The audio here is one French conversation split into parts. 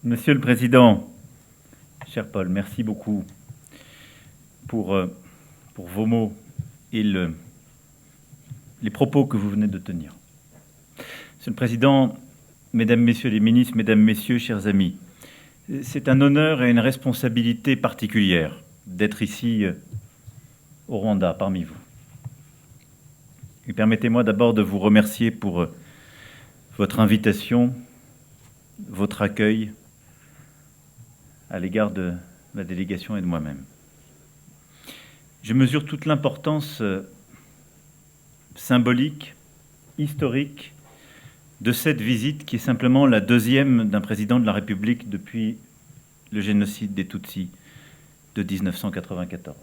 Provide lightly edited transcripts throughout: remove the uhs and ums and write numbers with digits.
Monsieur le Président, cher Paul, merci beaucoup pour vos mots et les propos que vous venez de tenir. Monsieur le Président, Mesdames, Messieurs les ministres, Mesdames, Messieurs, chers amis, c'est un honneur et une responsabilité particulière d'être ici au Rwanda, parmi vous. Et permettez-moi d'abord de vous remercier pour votre invitation, votre accueil à l'égard de la délégation et de moi-même. Je mesure toute l'importance symbolique, historique, de cette visite qui est simplement la deuxième d'un président de la République depuis le génocide des Tutsis de 1994.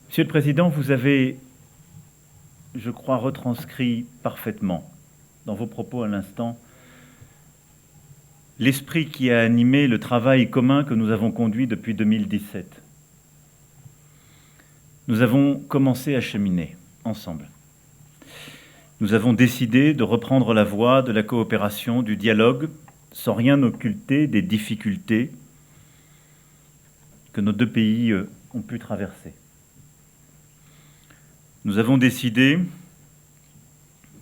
Monsieur le Président, vous avez, je crois, retranscrit parfaitement dans vos propos à l'instant l'esprit qui a animé le travail commun que nous avons conduit depuis 2017. Nous avons commencé à cheminer ensemble. Nous avons décidé de reprendre la voie de la coopération, du dialogue, sans rien occulter des difficultés que nos deux pays ont pu traverser. Nous avons décidé,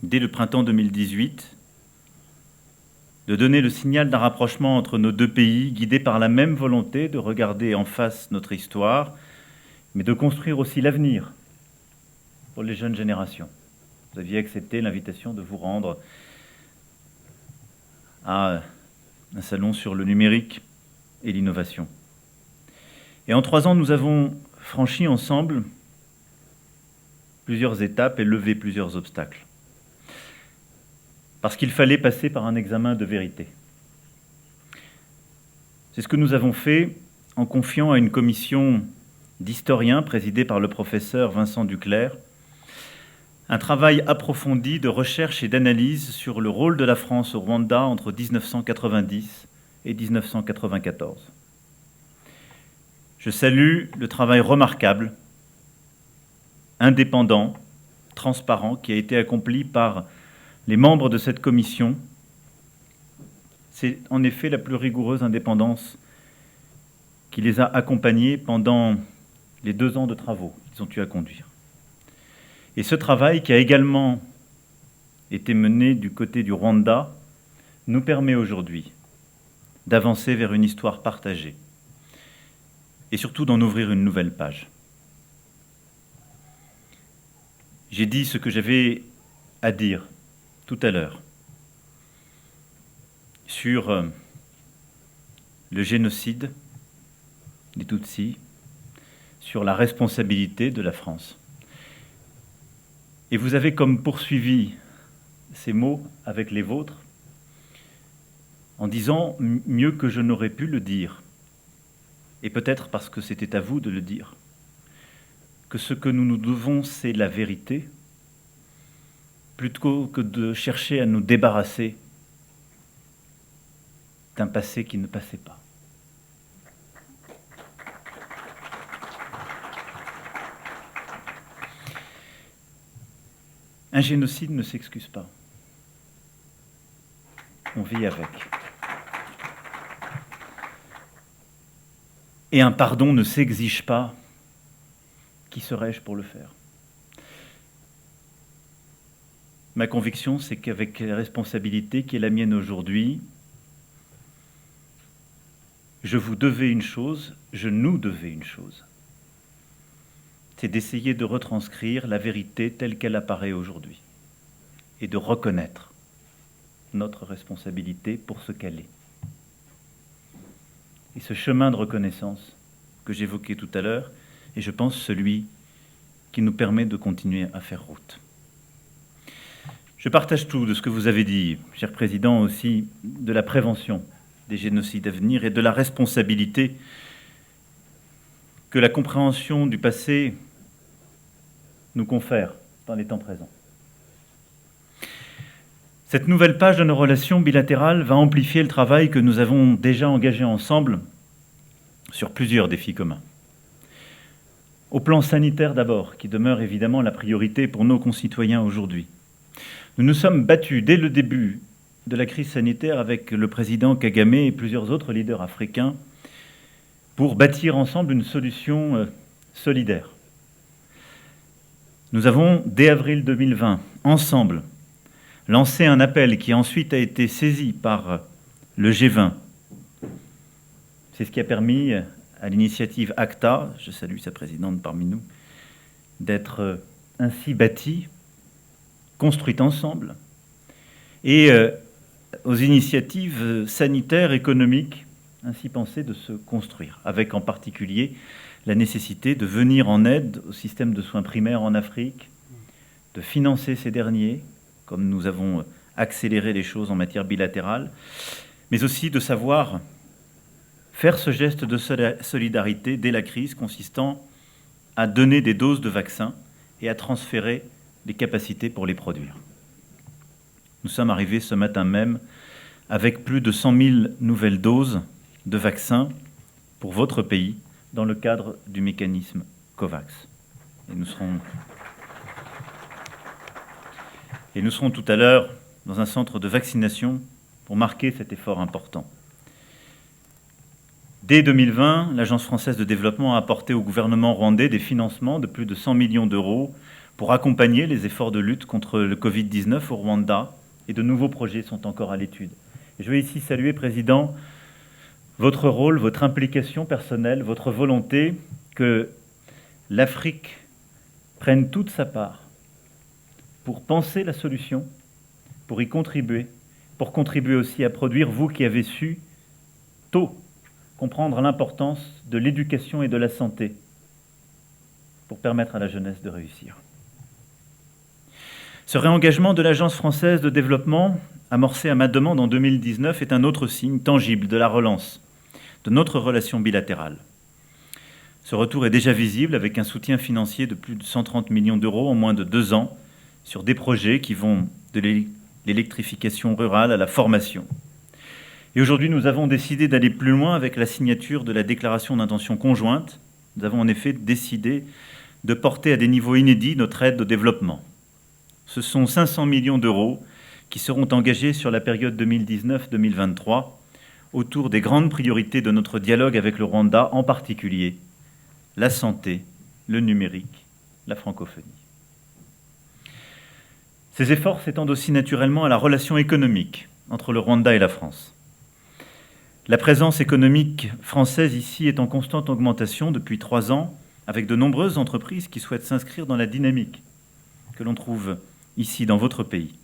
dès le printemps 2018, de donner le signal d'un rapprochement entre nos deux pays, guidés par la même volonté de regarder en face notre histoire, mais de construire aussi l'avenir pour les jeunes générations. Vous aviez accepté l'invitation de vous rendre à un salon sur le numérique et l'innovation. Et en 3 ans, nous avons franchi ensemble plusieurs étapes et levé plusieurs obstacles. Parce qu'il fallait passer par un examen de vérité. C'est ce que nous avons fait en confiant à une commission d'historiens présidée par le professeur Vincent Duclerc un travail approfondi de recherche et d'analyse sur le rôle de la France au Rwanda entre 1990 et 1994. Je salue le travail remarquable, indépendant, transparent, qui a été accompli par les membres de cette commission. C'est en effet la plus rigoureuse indépendance qui les a accompagnés pendant les 2 ans de travaux qu'ils ont eu à conduire. Et ce travail, qui a également été mené du côté du Rwanda, nous permet aujourd'hui d'avancer vers une histoire partagée et surtout d'en ouvrir une nouvelle page. J'ai dit ce que j'avais à dire tout à l'heure sur le génocide des Tutsis, sur la responsabilité de la France. Et vous avez comme poursuivi ces mots avec les vôtres en disant mieux que je n'aurais pu le dire, et peut-être parce que c'était à vous de le dire, que ce que nous nous devons, c'est la vérité, plutôt que de chercher à nous débarrasser d'un passé qui ne passait pas. Un génocide ne s'excuse pas. On vit avec. Et un pardon ne s'exige pas. Qui serais-je pour le faire ? Ma conviction, c'est qu'avec la responsabilité qui est la mienne aujourd'hui, je vous devais une chose, je nous devais une chose. C'est d'essayer de retranscrire la vérité telle qu'elle apparaît aujourd'hui et de reconnaître notre responsabilité pour ce qu'elle est. Et ce chemin de reconnaissance que j'évoquais tout à l'heure est, je pense, celui qui nous permet de continuer à faire route. Je partage tout de ce que vous avez dit, cher Président, aussi de la prévention des génocides à venir et de la responsabilité que la compréhension du passé nous confère dans les temps présents. Cette nouvelle page de nos relations bilatérales va amplifier le travail que nous avons déjà engagé ensemble sur plusieurs défis communs. Au plan sanitaire d'abord, qui demeure évidemment la priorité pour nos concitoyens aujourd'hui. Nous nous sommes battus dès le début de la crise sanitaire avec le président Kagame et plusieurs autres leaders africains pour bâtir ensemble une solution solidaire. Nous avons, dès avril 2020, ensemble, lancé un appel qui ensuite a été saisi par le G20. C'est ce qui a permis à l'initiative ACTA, je salue sa présidente parmi nous, d'être ainsi bâtie, construite ensemble, et aux initiatives sanitaires, économiques, ainsi pensées de se construire, avec en particulier la nécessité de venir en aide au système de soins primaires en Afrique, de financer ces derniers, comme nous avons accéléré les choses en matière bilatérale, mais aussi de savoir faire ce geste de solidarité dès la crise, consistant à donner des doses de vaccins et à transférer les capacités pour les produire. Nous sommes arrivés ce matin même avec plus de 100 000 nouvelles doses de vaccins pour votre pays dans le cadre du mécanisme COVAX. Et nous serons tout à l'heure dans un centre de vaccination pour marquer cet effort important. Dès 2020, l'Agence française de développement a apporté au gouvernement rwandais des financements de plus de 100 millions d'euros pour accompagner les efforts de lutte contre le Covid-19 au Rwanda, et de nouveaux projets sont encore à l'étude. Je veux ici saluer, Président, votre rôle, votre implication personnelle, votre volonté que l'Afrique prenne toute sa part pour penser la solution, pour y contribuer, pour contribuer aussi à produire, vous qui avez su tôt comprendre l'importance de l'éducation et de la santé pour permettre à la jeunesse de réussir. Ce réengagement de l'Agence française de développement, amorcé à ma demande en 2019, est un autre signe tangible de la relance de notre relation bilatérale. Ce retour est déjà visible avec un soutien financier de plus de 130 millions d'euros en moins de 2 ans sur des projets qui vont de l'électrification rurale à la formation. Et aujourd'hui, nous avons décidé d'aller plus loin avec la signature de la déclaration d'intention conjointe. Nous avons en effet décidé de porter à des niveaux inédits notre aide au développement. Ce sont 500 millions d'euros qui seront engagés sur la période 2019-2023 autour des grandes priorités de notre dialogue avec le Rwanda, en particulier la santé, le numérique, la francophonie. Ces efforts s'étendent aussi naturellement à la relation économique entre le Rwanda et la France. La présence économique française ici est en constante augmentation depuis 3 ans, avec de nombreuses entreprises qui souhaitent s'inscrire dans la dynamique que l'on trouve ici dans votre pays.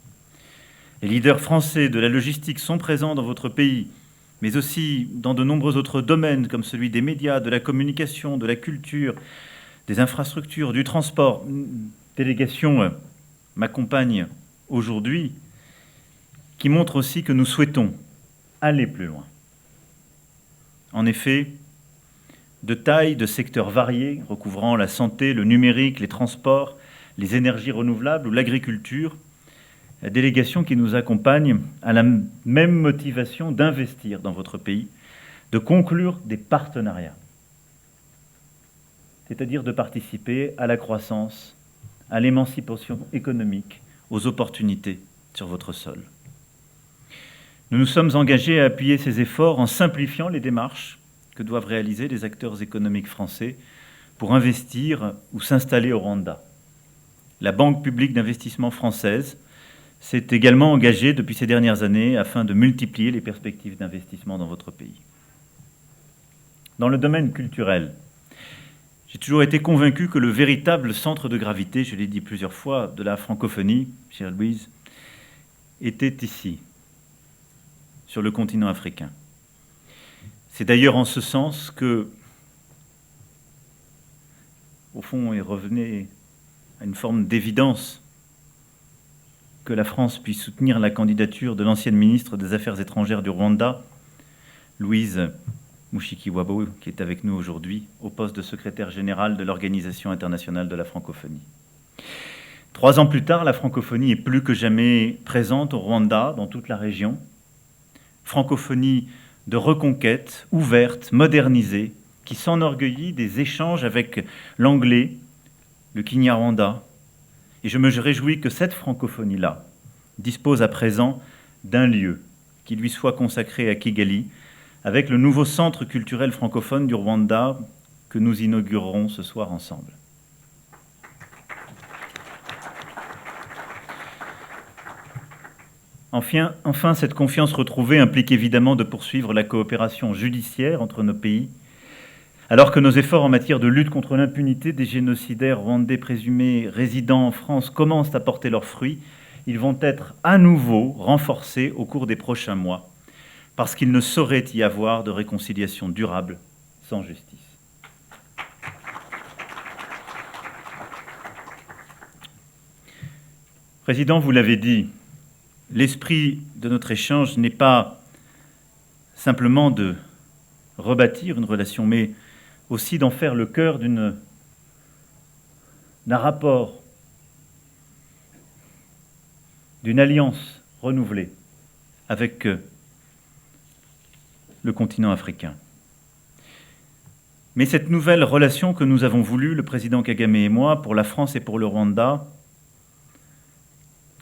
Les leaders français de la logistique sont présents dans votre pays, mais aussi dans de nombreux autres domaines comme celui des médias, de la communication, de la culture, des infrastructures, du transport. Une délégation m'accompagne aujourd'hui qui montre aussi que nous souhaitons aller plus loin. En effet, de taille, de secteurs variés, recouvrant la santé, le numérique, les transports, les énergies renouvelables ou l'agriculture, la délégation qui nous accompagne a la même motivation d'investir dans votre pays, de conclure des partenariats, c'est-à-dire de participer à la croissance, à l'émancipation économique, aux opportunités sur votre sol. Nous nous sommes engagés à appuyer ces efforts en simplifiant les démarches que doivent réaliser les acteurs économiques français pour investir ou s'installer au Rwanda. La Banque publique d'investissement française s'est également engagée depuis ces dernières années afin de multiplier les perspectives d'investissement dans votre pays. Dans le domaine culturel, j'ai toujours été convaincu que le véritable centre de gravité, je l'ai dit plusieurs fois, de la francophonie, chère Louise, était ici, sur le continent africain. C'est d'ailleurs en ce sens que, au fond, il revenait à une forme d'évidence que la France puisse soutenir la candidature de l'ancienne ministre des Affaires étrangères du Rwanda, Louise Mushikiwabo, qui est avec nous aujourd'hui, au poste de secrétaire général de l'Organisation internationale de la francophonie. 3 ans plus tard, la francophonie est plus que jamais présente au Rwanda, dans toute la région. Francophonie de reconquête, ouverte, modernisée, qui s'enorgueillit des échanges avec l'anglais, le Kinyarwanda. Et je me réjouis que cette francophonie-là dispose à présent d'un lieu qui lui soit consacré à Kigali, avec le nouveau centre culturel francophone du Rwanda que nous inaugurerons ce soir ensemble. Enfin, cette confiance retrouvée implique évidemment de poursuivre la coopération judiciaire entre nos pays, alors que nos efforts en matière de lutte contre l'impunité des génocidaires rwandais présumés résidant en France commencent à porter leurs fruits. Ils vont être à nouveau renforcés au cours des prochains mois, parce qu'il ne saurait y avoir de réconciliation durable sans justice. Président, vous l'avez dit, l'esprit de notre échange n'est pas simplement de rebâtir une relation, mais aussi d'en faire le cœur d'un rapport, d'une alliance renouvelée avec le continent africain. Mais cette nouvelle relation que nous avons voulu, le président Kagame et moi, pour la France et pour le Rwanda,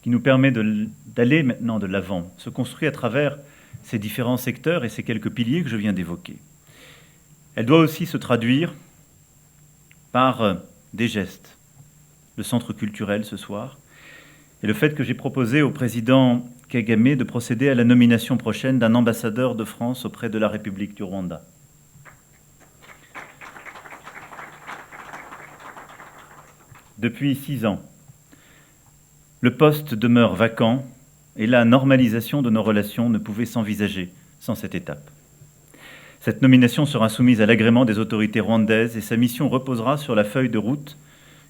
qui nous permet d'aller maintenant de l'avant, se construit à travers ces différents secteurs et ces quelques piliers que je viens d'évoquer. Elle doit aussi se traduire par des gestes. Le centre culturel ce soir, et le fait que j'ai proposé au président Kagame de procéder à la nomination prochaine d'un ambassadeur de France auprès de la République du Rwanda. Depuis 6 ans, le poste demeure vacant et la normalisation de nos relations ne pouvait s'envisager sans cette étape. Cette nomination sera soumise à l'agrément des autorités rwandaises et sa mission reposera sur la feuille de route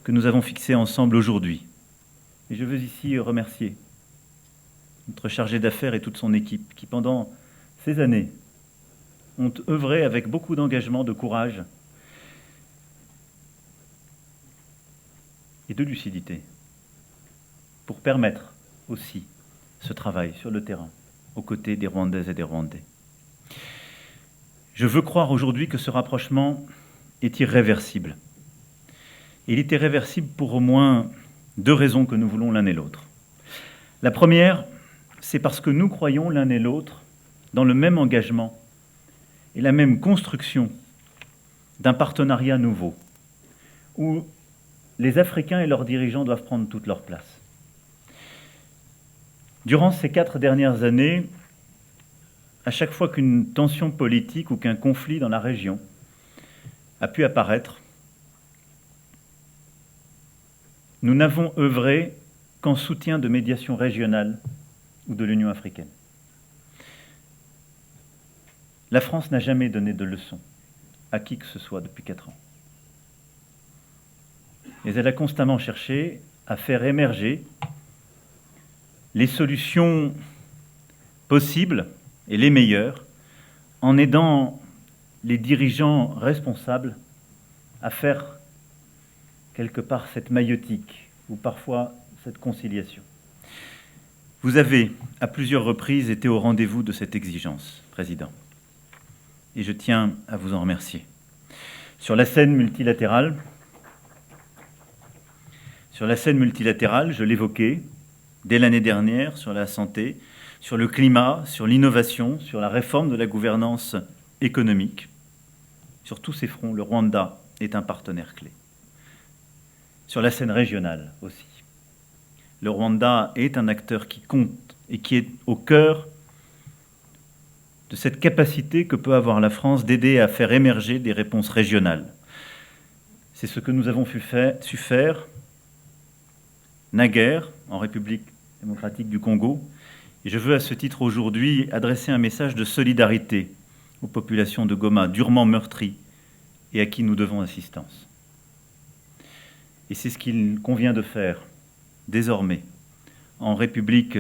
que nous avons fixée ensemble aujourd'hui. Et je veux ici remercier notre chargé d'affaires et toute son équipe qui, pendant ces années, ont œuvré avec beaucoup d'engagement, de courage et de lucidité pour permettre aussi ce travail sur le terrain, aux côtés des Rwandaises et des Rwandais. Je veux croire aujourd'hui que ce rapprochement est irréversible. Il est irréversible pour au moins 2 raisons que nous voulons l'un et l'autre. La première, c'est parce que nous croyons l'un et l'autre dans le même engagement et la même construction d'un partenariat nouveau, où les Africains et leurs dirigeants doivent prendre toute leur place. Durant ces 4 dernières années, à chaque fois qu'une tension politique ou qu'un conflit dans la région a pu apparaître, nous n'avons œuvré qu'en soutien de médiation régionale ou de l'Union africaine. La France n'a jamais donné de leçons à qui que ce soit depuis 4 ans. Mais elle a constamment cherché à faire émerger les solutions possibles et les meilleures en aidant les dirigeants responsables à faire quelque part cette maïeutique ou parfois cette conciliation. Vous avez, à plusieurs reprises, été au rendez-vous de cette exigence, Président, et je tiens à vous en remercier. Sur la scène multilatérale, je l'évoquais dès l'année dernière, sur la santé, sur le climat, sur l'innovation, sur la réforme de la gouvernance économique. Sur tous ces fronts, le Rwanda est un partenaire clé. Sur la scène régionale aussi. Le Rwanda est un acteur qui compte et qui est au cœur de cette capacité que peut avoir la France d'aider à faire émerger des réponses régionales. C'est ce que nous avons su faire naguère en République démocratique du Congo. Et je veux à ce titre aujourd'hui adresser un message de solidarité aux populations de Goma, durement meurtries et à qui nous devons assistance. Et c'est ce qu'il convient de faire désormais en République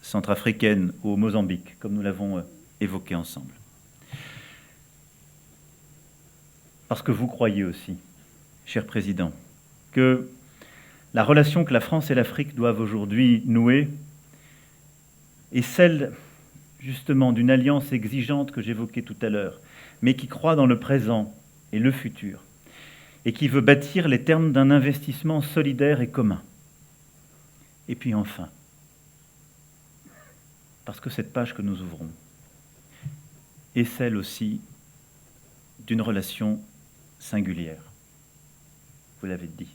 centrafricaine ou au Mozambique, comme nous l'avons évoqué ensemble. Parce que vous croyez aussi, cher Président, que la relation que la France et l'Afrique doivent aujourd'hui nouer est celle, justement, d'une alliance exigeante que j'évoquais tout à l'heure, mais qui croit dans le présent et le futur, et qui veut bâtir les termes d'un investissement solidaire et commun. Et puis enfin, parce que cette page que nous ouvrons est celle aussi d'une relation singulière. Vous l'avez dit.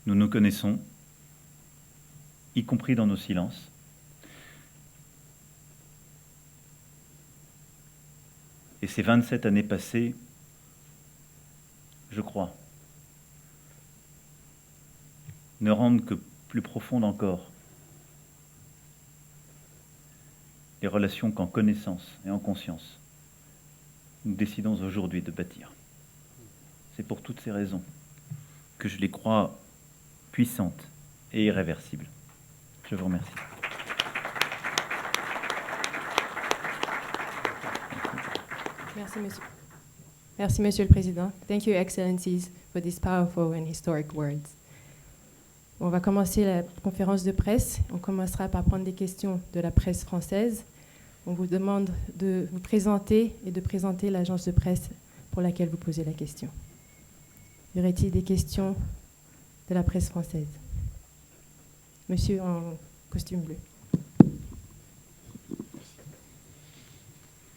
Nous nous connaissons, y compris dans nos silences. Et ces 27 années passées, je crois, ne rendent que plus profondes encore les relations qu'en connaissance et en conscience, nous décidons aujourd'hui de bâtir. C'est pour toutes ces raisons que je les crois puissantes et irréversibles. Je vous remercie. Merci, monsieur. Merci, Monsieur le Président. Thank you, Excellencies, for these powerful and historic words. On va commencer la conférence de presse. On commencera par prendre des questions de la presse française. On vous demande de vous présenter et de présenter l'agence de presse pour laquelle vous posez la question. Y aurait-il des questions de la presse française? Monsieur en costume bleu.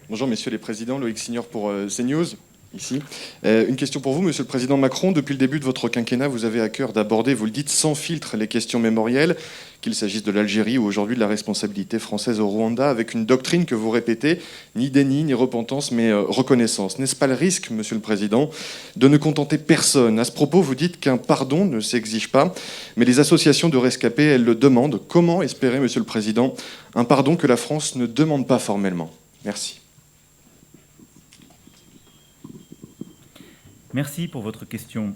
Bonjour, messieurs les présidents. Loïc Signor pour CNews, ici. Une question pour vous, monsieur le président Macron. Depuis le début de votre quinquennat, vous avez à cœur d'aborder, vous le dites, sans filtre les questions mémorielles, qu'il s'agisse de l'Algérie ou aujourd'hui de la responsabilité française au Rwanda, avec une doctrine que vous répétez, ni déni, ni repentance, mais reconnaissance. N'est-ce pas le risque, monsieur le président, de ne contenter personne? À ce propos, vous dites qu'un pardon ne s'exige pas, mais les associations de rescapés, elles le demandent. Comment espérer, monsieur le président, un pardon que la France ne demande pas formellement? Merci. Merci pour votre question.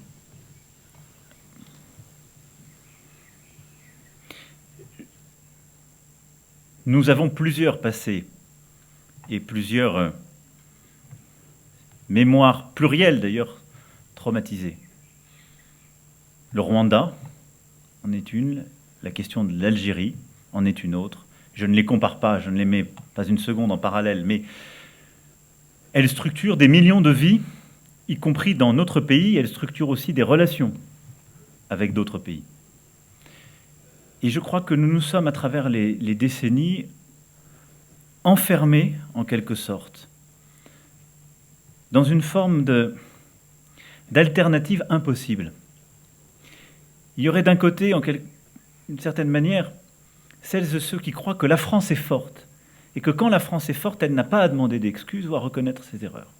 Nous avons plusieurs passés et plusieurs mémoires plurielles d'ailleurs traumatisées. Le Rwanda en est une, la question de l'Algérie en est une autre. Je ne les compare pas, je ne les mets pas une seconde en parallèle, mais elles structurent des millions de vies, y compris dans notre pays. Elles structurent aussi des relations avec d'autres pays. Et je crois que nous nous sommes, à travers les décennies, enfermés, en quelque sorte, dans une forme d'alternative impossible. Il y aurait d'un côté, d'une certaine manière, celles et ceux qui croient que la France est forte, et que quand la France est forte, elle n'a pas à demander d'excuses ou à reconnaître ses erreurs.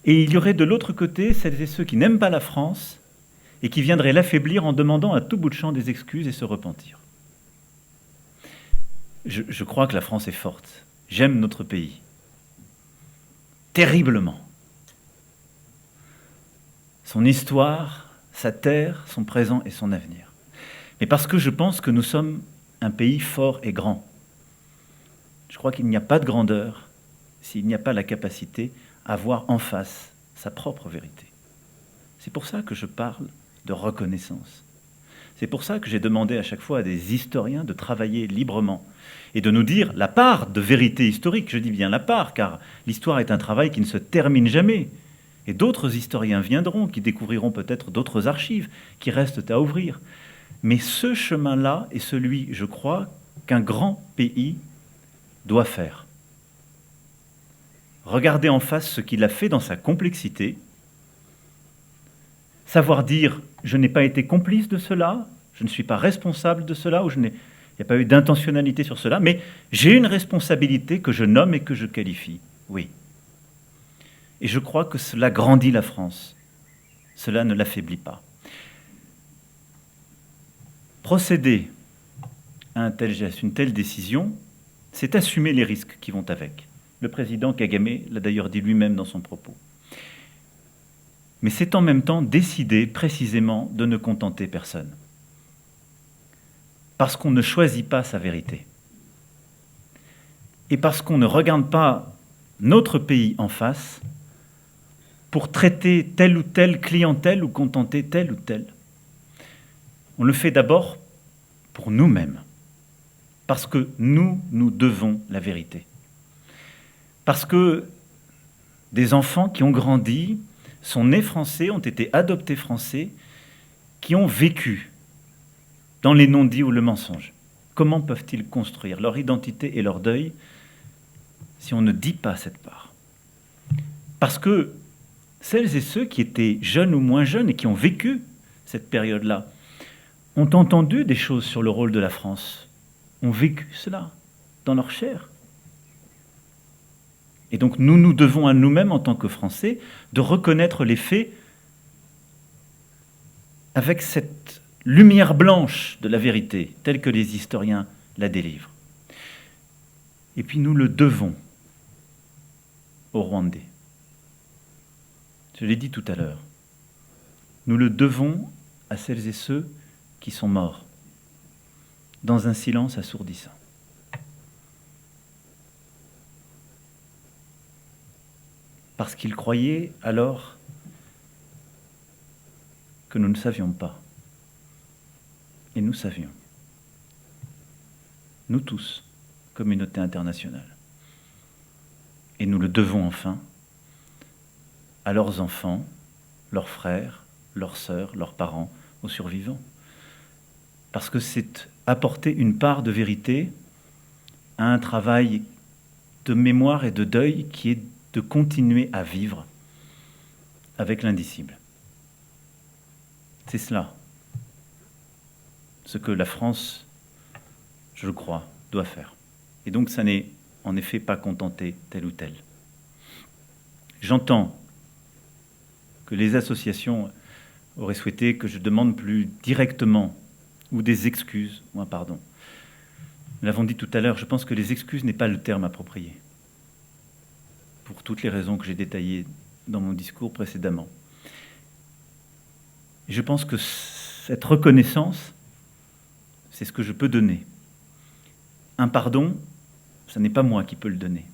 Et il y aurait de l'autre côté celles et ceux qui n'aiment pas la France et qui viendraient l'affaiblir en demandant à tout bout de champ des excuses et se repentir. Je crois que la France est forte. J'aime notre pays. Terriblement. Son histoire, sa terre, son présent et son avenir. Mais parce que je pense que nous sommes un pays fort et grand. Je crois qu'il n'y a pas de grandeur s'il n'y a pas la capacité à voir en face sa propre vérité. C'est pour ça que je parle de reconnaissance. C'est pour ça que j'ai demandé à chaque fois à des historiens de travailler librement et de nous dire la part de vérité historique. Je dis bien la part, car l'histoire est un travail qui ne se termine jamais. Et d'autres historiens viendront, qui découvriront peut-être d'autres archives qui restent à ouvrir. Mais ce chemin-là est celui, je crois, qu'un grand pays doit faire. Regarder en face ce qu'il a fait dans sa complexité, savoir dire « je n'ai pas été complice de cela, je ne suis pas responsable de cela, ou il n'y a pas eu d'intentionnalité sur cela, mais j'ai une responsabilité que je nomme et que je qualifie. » Oui. Et je crois que cela grandit la France, cela ne l'affaiblit pas. Procéder à un tel geste, une telle décision, c'est assumer les risques qui vont avec. Le président Kagame l'a d'ailleurs dit lui-même dans son propos. Mais c'est en même temps décider précisément de ne contenter personne. Parce qu'on ne choisit pas sa vérité. Et parce qu'on ne regarde pas notre pays en face pour traiter telle ou telle clientèle ou contenter telle ou telle. On le fait d'abord pour nous-mêmes. Parce que nous devons la vérité. Parce que des enfants qui ont grandi, sont nés français, ont été adoptés français, qui ont vécu dans les non-dits ou le mensonge, comment peuvent-ils construire leur identité et leur deuil si on ne dit pas cette part? Parce que celles et ceux qui étaient jeunes ou moins jeunes et qui ont vécu cette période-là ont entendu des choses sur le rôle de la France, ont vécu cela dans leur chair. Et donc nous nous devons à nous-mêmes en tant que Français de reconnaître les faits avec cette lumière blanche de la vérité, telle que les historiens la délivrent. Et puis nous le devons aux Rwandais. Je l'ai dit tout à l'heure. Nous le devons à celles et ceux qui sont morts dans un silence assourdissant. Parce qu'ils croyaient alors que nous ne savions pas. Et nous savions. Nous tous, communauté internationale. Et nous le devons enfin à leurs enfants, leurs frères, leurs sœurs, leurs parents, aux survivants. Parce que c'est apporter une part de vérité à un travail de mémoire et de deuil qui est de continuer à vivre avec l'indicible. C'est cela, ce que la France, je le crois, doit faire. Et donc ça n'est en effet pas contenter tel ou tel. J'entends que les associations auraient souhaité que je demande plus directement ou des excuses, ou un pardon. Nous l'avons dit tout à l'heure, je pense que les excuses n'est pas le terme approprié, pour toutes les raisons que j'ai détaillées dans mon discours précédemment. Et je pense que cette reconnaissance, c'est ce que je peux donner. Un pardon, ce n'est pas moi qui peux le donner,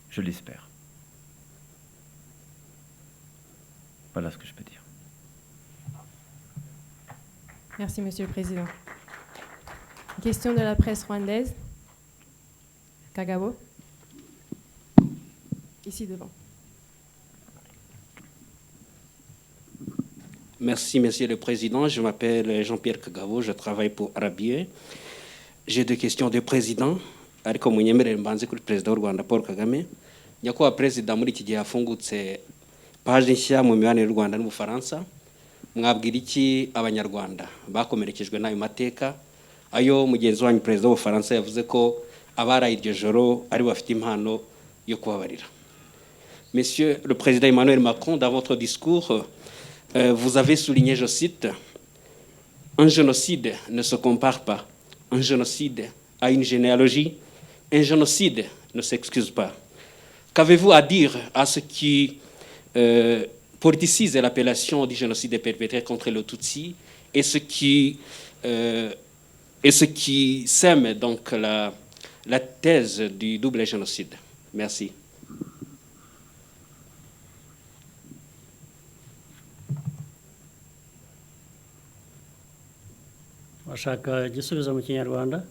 je l'espère. Voilà ce que je peux dire. Merci, Monsieur le Président. Question de la presse rwandaise. Kagabo. Ici devant. Merci, Monsieur le Président. Je m'appelle Jean-Pierre Kagabo, je travaille pour Arabier. J'ai deux questions de président. Ariko munyemerere mbanze kuri Perezida w'u Rwanda Paul Kagame. Nyakubahwa Perezida, muri iki gihe hafungutse paje nshya mu mibanire y'u Rwanda n'Ubufaransa. Mwabwira iki Abanyarwanda bakomerekejwe n'ayo mateka, ayo mugenzi wanyu Perezida w'Ubufaransa yavuze ko abaraye iryo joro ari bafite impano yo kubabarira. Monsieur le Président Emmanuel Macron, dans votre discours, vous avez souligné, je cite, « Un génocide ne se compare pas. Un génocide a une généalogie. Un génocide ne s'excuse pas. » Qu'avez-vous à dire à ce qui politicise l'appellation du génocide perpétré contre le Tutsi et ce qui sème donc la thèse du double génocide? Merci. Washaka igisubizo mu Kinyarwanda?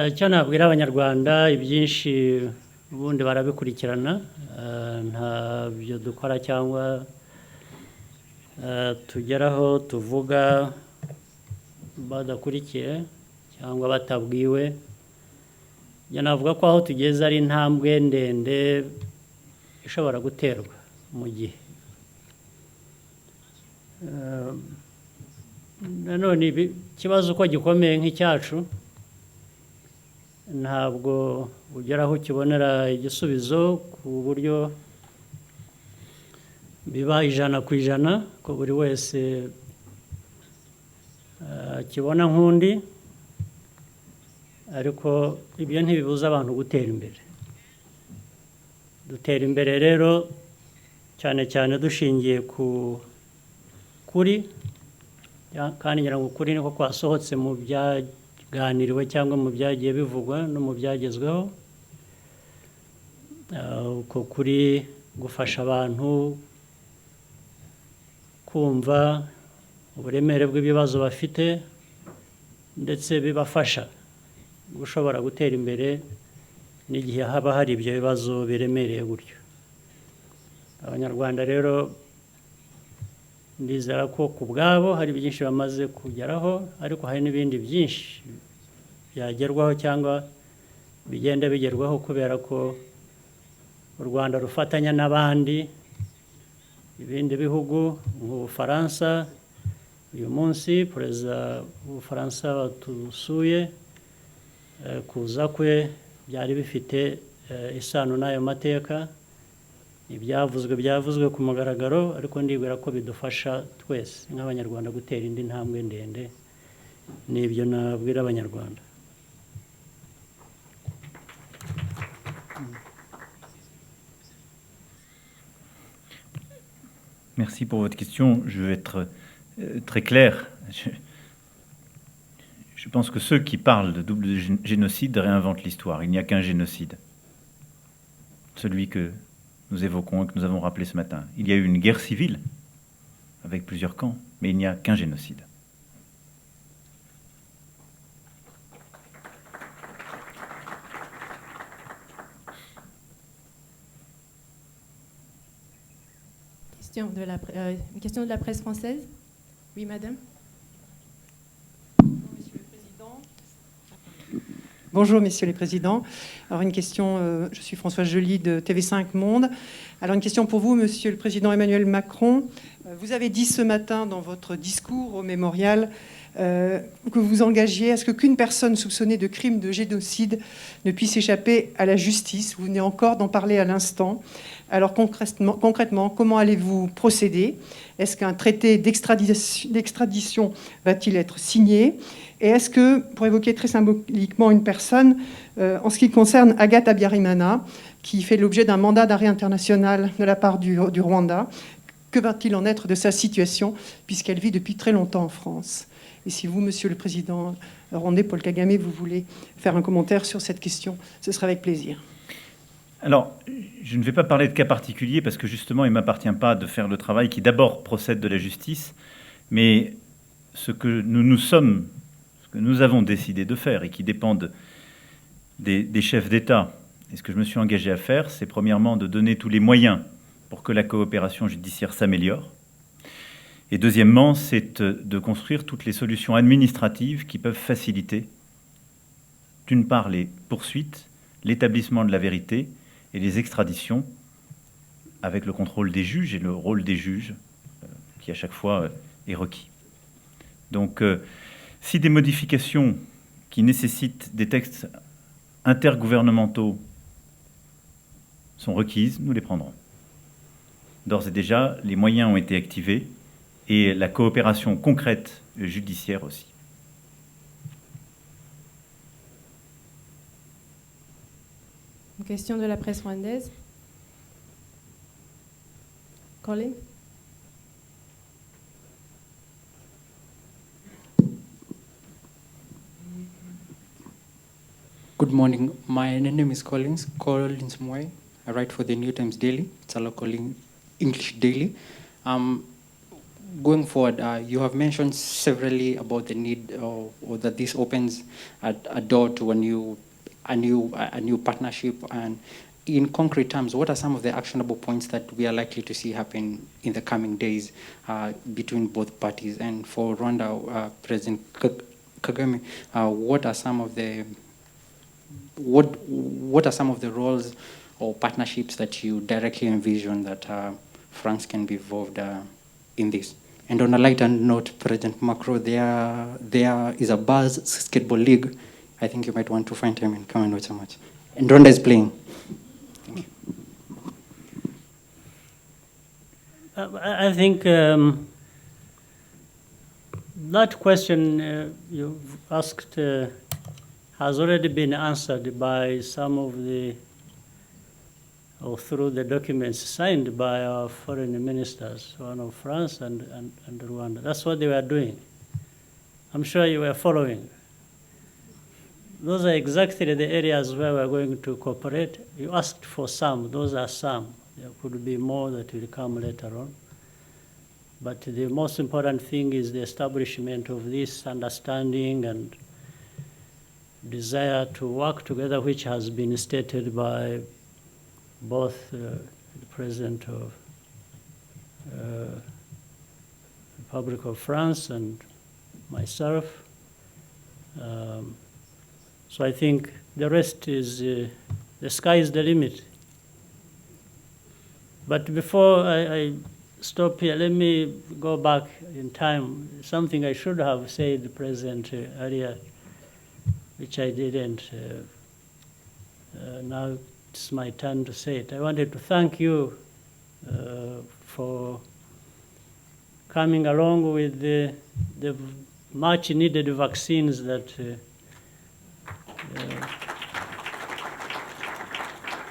Icyo nabwira Abanyarwanda, ibyinshi ubundi barabikurikirana, ntabyo dukora cyangwa tugeraho tuvuga badakurikiye cyangwa batabwiwe. Njye navuga ko aho tugeze ari intambwe ndende ishobora guterwa mu gihe. Nanone ikibazo uko gikomeye nk'icyacu ntabwo ugeraho ukibonera igisubizo ku buryo biba 100%, ko buri wese akibona nk'undi, ariko ibyo ntibibuza abantu gutera imbere. Dutera imbere rero cyane cyane dushingiye ku kuri, kandi ngira ngo ukuri niko kwasohotse mu byaganiriwe cyangwa mu byagiye bivugwa no mu byagezweho. Uko kuri gufasha abantu kumva uburemere bw'ibibazo bafite ndetse bibafasha gushobora gutera imbere n'igihe haba hari ibyo bibazo biremereye gutyo. Abanyarwanda rero ndizera ko ku bwabo hari byinshi bamaze kugeraho ariko hari n'ibindi byinshi byagerwaho cyangwa bigenda bigerwaho kubera ko u Rwanda rufatanya n'abandi ibindi bihugu nk'Ubufaransa. Uyu munsi perezida w'Ubufaransa batusuye, kuza kwe byari bifite isano n'ayo mateka. byavuzwe ku mugaragaro, ariko ndibwira ko bidufasha twese nk'abanyarwanda gutera indi ntambwe ndende. N'ibyo nabwira abanyarwanda. Merci pour votre question. Je vais être très clair. Je pense que ceux qui parlent de double génocide réinventent l'histoire. Il n'y a qu'un génocide. Celui que nous évoquons et que nous avons rappelé ce matin. Il y a eu une guerre civile avec plusieurs camps, mais il n'y a qu'un génocide. Une question de la presse française. Oui, madame. Monsieur le Président. Bonjour, messieurs les présidents. Alors, une question, je suis Françoise Joly de TV5 Monde. Alors, une question pour vous, monsieur le Président Emmanuel Macron. Vous avez dit ce matin dans votre discours au mémorial que vous engagiez à ce qu'une personne soupçonnée de crime de génocide ne puisse échapper à la justice. Vous venez encore d'en parler à l'instant. Alors concrètement, comment allez-vous procéder? Est-ce qu'un traité d'extradition va-t-il être signé? Et est-ce que, pour évoquer très symboliquement une personne, en ce qui concerne Agathe Habyarimana, qui fait l'objet d'un mandat d'arrêt international de la part du Rwanda, que va-t-il en être de sa situation, puisqu'elle vit depuis très longtemps en France? Et si vous, monsieur le président rwandais, Paul Kagame, vous voulez faire un commentaire sur cette question, ce sera avec plaisir. Alors, je ne vais pas parler de cas particuliers parce que justement, il ne m'appartient pas de faire le travail qui d'abord procède de la justice, mais ce que nous avons décidé de faire et qui dépend des chefs d'État, et ce que je me suis engagé à faire, c'est premièrement de donner tous les moyens pour que la coopération judiciaire s'améliore. Et deuxièmement, c'est de construire toutes les solutions administratives qui peuvent faciliter, d'une part, les poursuites, l'établissement de la vérité, et les extraditions, avec le contrôle des juges et le rôle des juges, qui à chaque fois est requis. Donc, si des modifications qui nécessitent des textes intergouvernementaux sont requises, nous les prendrons. D'ores et déjà, les moyens ont été activés et la coopération concrète judiciaire aussi. Une question de la presse rwandaise. Colin. Good morning. My name is Collins Moy. I write for the New Times Daily. It's a local English daily. Going forward, you have mentioned severally about the need or that this opens a door to a new partnership. And in concrete terms, what are some of the actionable points that we are likely to see happen in the coming days between both parties? And for Rwanda, President Kagame, what are some of the roles or partnerships that you directly envision that France can be involved in this? And on a lighter note, President Macron, there is a Buzz skateboard league. I think you might want to find time and come and watch a match. And Rwanda is playing. Thank you. I think that question you've asked has already been answered by some of through the documents signed by our foreign ministers, one of France and Rwanda. That's what they were doing. I'm sure you were following. Those are exactly the areas where we're going to cooperate. You asked for some. Those are some. There could be more that will come later on. But the most important thing is the establishment of this understanding and desire to work together, which has been stated by both the President of Republic of France and myself. So I think the rest is, the sky is the limit. But before I stop here, let me go back in time. Something I should have said, President, earlier, which I didn't. Now it's my turn to say it. I wanted to thank you for coming along with the much needed vaccines that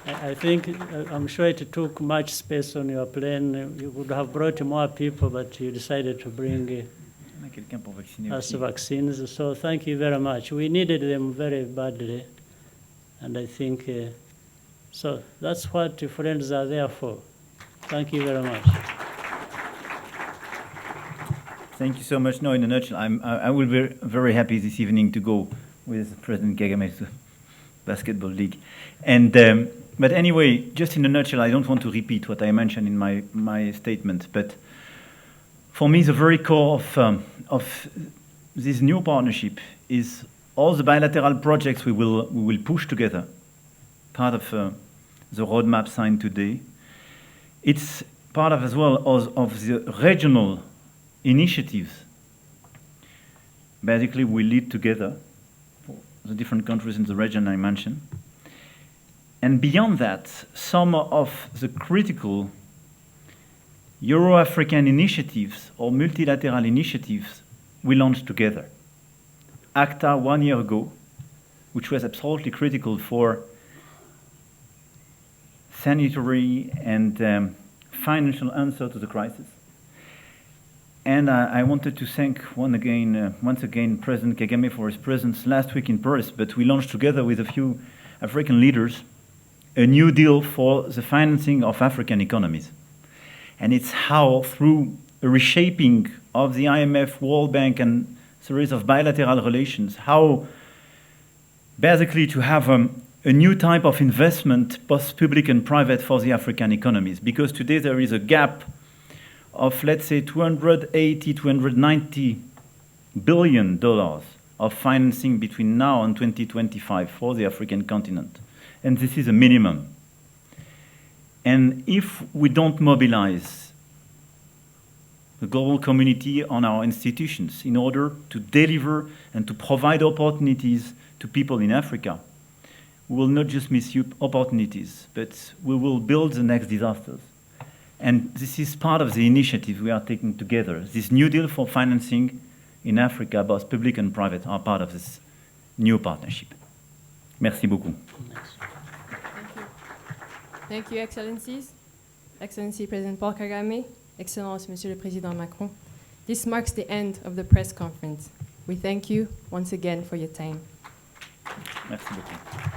I think, I'm sure it took much space on your plane. You would have brought more people, but you decided to bring us vaccines. So thank you very much. We needed them very badly. And I think, so that's what friends are there for. Thank you very much. Thank you so much. No, in a nutshell, I will be very happy this evening to go with President Kagame to Basketball League. And, but anyway, just in a nutshell, I don't want to repeat what I mentioned in my statement, but for me, the very core of this new partnership is all the bilateral projects we will push together, part of the roadmap signed today. It's part of as well of the regional initiatives. Basically, we lead together for the different countries in the region I mentioned. And beyond that, some of the critical Euro-African initiatives or multilateral initiatives we launched together. ACTA 1 year ago, which was absolutely critical for sanitary and financial answer to the crisis. And I wanted to thank once again President Kagame for his presence last week in Paris, but we launched together with a few African leaders a new deal for the financing of African economies. And it's how, through a reshaping of the IMF, World Bank, and series of bilateral relations, how basically to have a new type of investment, both public and private, for the African economies. Because today there is a gap of, let's say, $280, $290 billion of financing between now and 2025 for the African continent. And this is a minimum. And if we don't mobilize the global community on our institutions in order to deliver and to provide opportunities to people in Africa, we will not just miss opportunities, but we will build the next disasters. And this is part of the initiative we are taking together. This new deal for financing in Africa, both public and private, are part of this new partnership. Merci beaucoup. Thank you, Excellencies. Excellency President Paul Kagame, Excellence Monsieur le Président Macron. This marks the end of the press conference. We thank you once again for your time. Merci beaucoup.